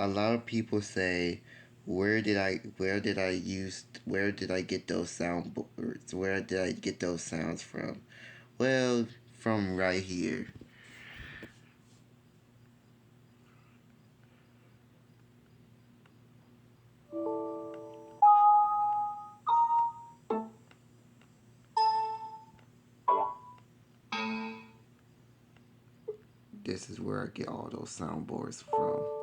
a lot of people say, where did I get those soundboards? Where did I get those sounds from? Well, from right here. This is where I get all those soundboards from.